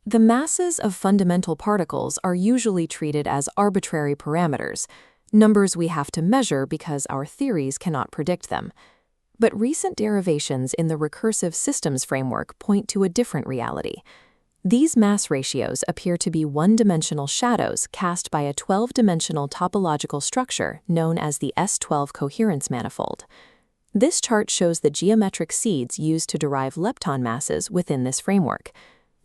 The masses of fundamental particles are usually treated as arbitrary parameters, numbers we have to measure because our theories cannot predict them. But recent derivations in the recursive systems framework point to a different reality. These mass ratios appear to be one-dimensional shadows cast by a 12-dimensional topological structure known as the S₁₂ coherence manifold. This chart shows the geometric seeds used to derive lepton masses within this framework.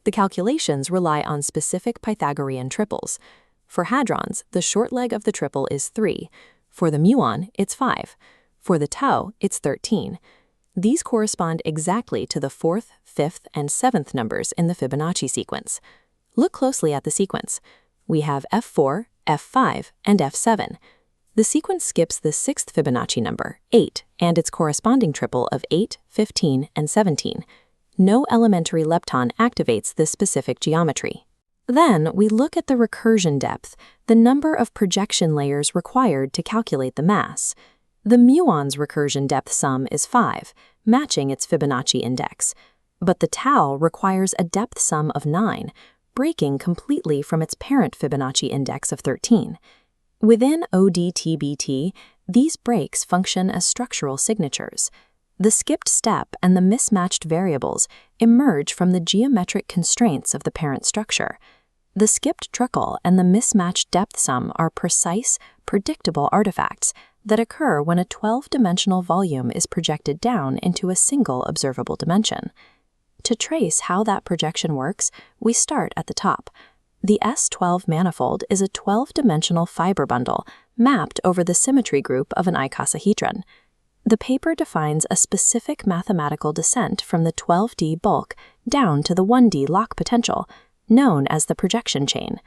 The calculations rely on specific Pythagorean triples. For hadrons, the short leg of the triple is 3. For the muon, it's 5. For the tau, it's 13. These correspond exactly to the 4th, 5th, and 7th numbers in the Fibonacci sequence. Look closely at the sequence. We have F4, F5, and F7. The sequence skips the 6th Fibonacci number, 8, and its corresponding triple of 8, 15, and 17. No elementary lepton activates this specific geometry. Then we look at the recursion depth, the number of projection layers required to calculate the mass. The muon's recursion depth sum is 5, matching its Fibonacci index, but the tau requires a depth sum of 9, breaking completely from its parent Fibonacci index of 13. Within ODTBT, these breaks function as structural signatures. The skipped step and the mismatched variables emerge from the geometric constraints of the parent structure. The skipped trickle and the mismatched depth sum are precise, predictable artifacts that occur when a 12-dimensional volume is projected down into a single observable dimension. To trace how that projection works, we start at the top. The S₁₂ manifold is a 12-dimensional fiber bundle mapped over the symmetry group of an icosahedron. The paper defines a specific mathematical descent from the 12D bulk down to the 1D lock potential, known as the projection chain.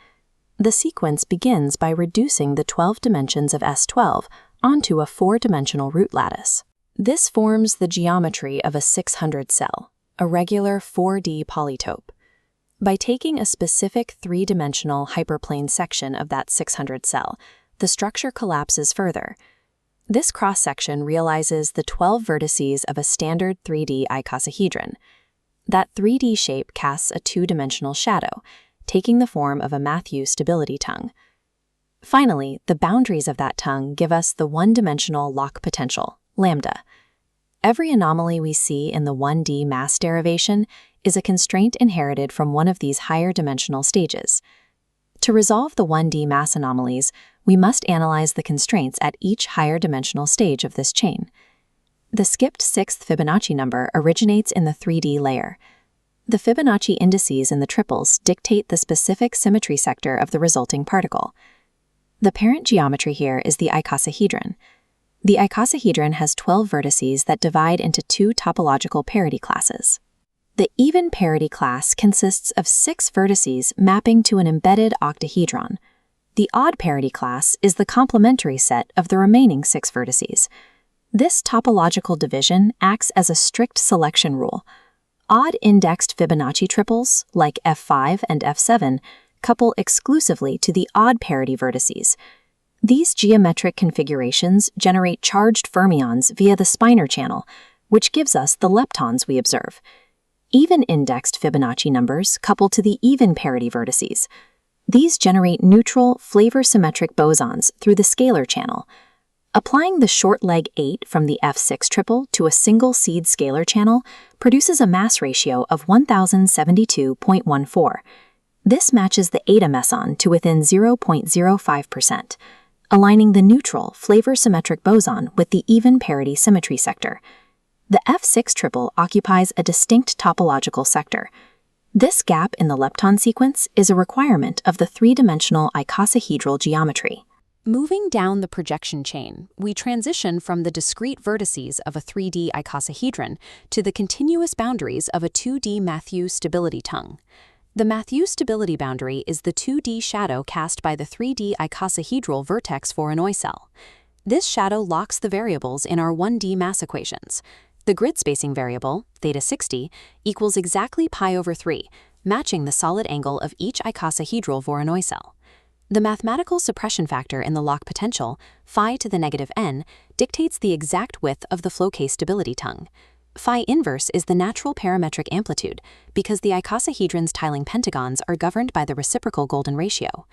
The sequence begins by reducing the 12 dimensions of S₁₂ onto a 4-dimensional root lattice. This forms the geometry of a 600 cell, a regular 4D polytope. By taking a specific 3-dimensional hyperplane section of that 600 cell, the structure collapses further. This cross-section realizes the 12 vertices of a standard 3D icosahedron. That 3D shape casts a 2-dimensional shadow, taking the form of a Mathieu stability tongue. Finally, the boundaries of that tongue give us the 1-dimensional lock potential, lambda. Every anomaly we see in the 1D mass derivation is a constraint inherited from one of these higher dimensional stages. To resolve the 1D mass anomalies, we must analyze the constraints at each higher dimensional stage of this chain. The skipped 6th Fibonacci number originates in the 3D layer. The Fibonacci indices in the triples dictate the specific symmetry sector of the resulting particle. The parent geometry here is the icosahedron. The icosahedron has 12 vertices that divide into 2 topological parity classes. The even parity class consists of 6 vertices mapping to an embedded octahedron. The odd parity class is the complementary set of the remaining 6 vertices. This topological division acts as a strict selection rule. Odd-indexed Fibonacci triples, like F5 and F7, couple exclusively to the odd parity vertices. These geometric configurations generate charged fermions via the spinor channel, which gives us the leptons we observe. Even-indexed Fibonacci numbers couple to the even parity vertices. These generate neutral, flavor-symmetric bosons through the scalar channel. Applying the short leg 8 from the F6 triple to a single seed scalar channel produces a mass ratio of 1072.14. This matches the eta meson to within 0.05%, aligning the neutral, flavor-symmetric boson with the even parity symmetry sector. The F6 triple occupies a distinct topological sector. This gap in the lepton sequence is a requirement of the 3-dimensional icosahedral geometry. Moving down the projection chain, we transition from the discrete vertices of a 3D icosahedron to the continuous boundaries of a 2D Mathieu stability tongue. The Mathieu stability boundary is the 2D shadow cast by the 3D icosahedral vertex Voronoi cell. This shadow locks the variables in our 1D mass equations. The grid spacing variable, theta 60, equals exactly pi/3, matching the solid angle of each icosahedral Voronoi cell. The mathematical suppression factor in the lock potential, phi to the negative n, dictates the exact width of the Floquet stability tongue. Phi inverse is the natural parametric amplitude because the icosahedron's tiling pentagons are governed by the reciprocal golden ratio.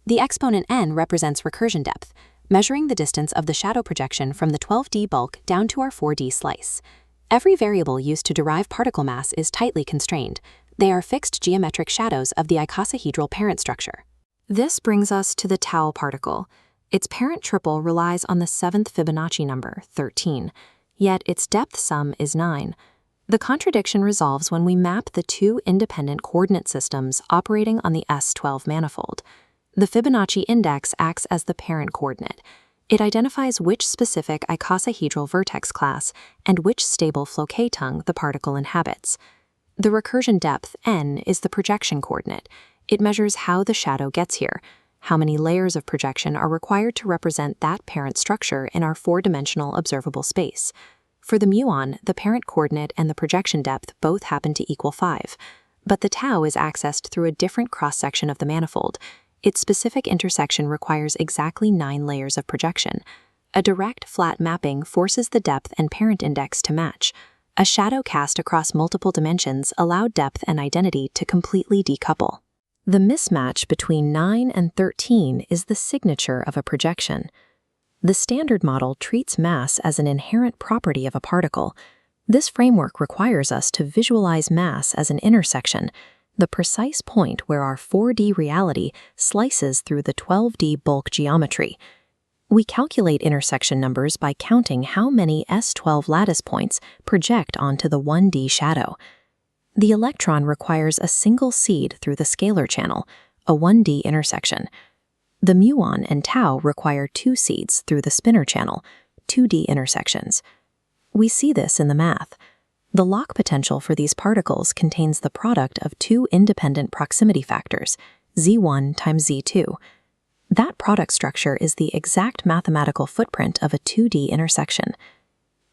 The exponent n represents recursion depth, measuring the distance of the shadow projection from the 12D bulk down to our 4D slice. Every variable used to derive particle mass is tightly constrained. They are fixed geometric shadows of the icosahedral parent structure. This brings us to the tau particle. Its parent triple relies on the 7th Fibonacci number, 13, yet its depth sum is 9. The contradiction resolves when we map the two independent coordinate systems operating on the S₂ manifold. The Fibonacci index acts as the parent coordinate. It identifies which specific icosahedral vertex class and which stable flochet tongue the particle inhabits. The recursion depth, n, is the projection coordinate. It measures how the shadow gets here. How many layers of projection are required to represent that parent structure in our four-dimensional observable space? For the muon, the parent coordinate and the projection depth both happen to equal 5, but the tau is accessed through a different cross-section of the manifold. Its specific intersection requires exactly 9 layers of projection. A direct, flat mapping forces the depth and parent index to match. A shadow cast across multiple dimensions allowed depth and identity to completely decouple. The mismatch between 9 and 13 is the signature of a projection. The standard model treats mass as an inherent property of a particle. This framework requires us to visualize mass as an intersection, the precise point where our 4D reality slices through the 12D bulk geometry. We calculate intersection numbers by counting how many S₂ lattice points project onto the 1D shadow. The electron requires a single seed through the scalar channel, a 1D intersection. The muon and tau require 2 seeds through the spinor channel, 2D intersections. We see this in the math. The lock potential for these particles contains the product of 2 independent proximity factors, Z1 times Z2. That product structure is the exact mathematical footprint of a 2D intersection.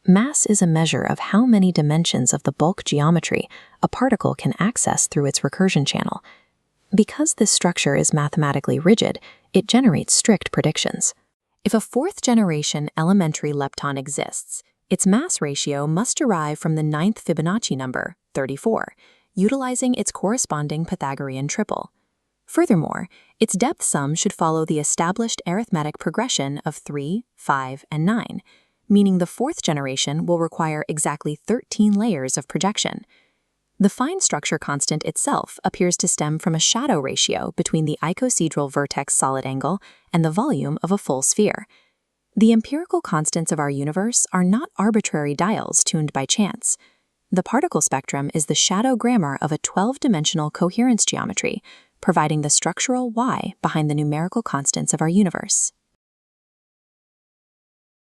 Mass is a measure of how many dimensions of the bulk geometry a particle can access through its recursion channel. Because this structure is mathematically rigid, it generates strict predictions. If a 4th-generation elementary lepton exists, its mass ratio must derive from the 9th Fibonacci number, 34, utilizing its corresponding Pythagorean triple. Furthermore, its depth sum should follow the established arithmetic progression of 3, 5, and 9, meaning the 4th generation will require exactly 13 layers of projection. The fine structure constant itself appears to stem from a shadow ratio between the icosahedral vertex solid angle and the volume of a full sphere. The empirical constants of our universe are not arbitrary dials tuned by chance. The particle spectrum is the shadow grammar of a 12-dimensional coherence geometry, providing the structural why behind the numerical constants of our universe.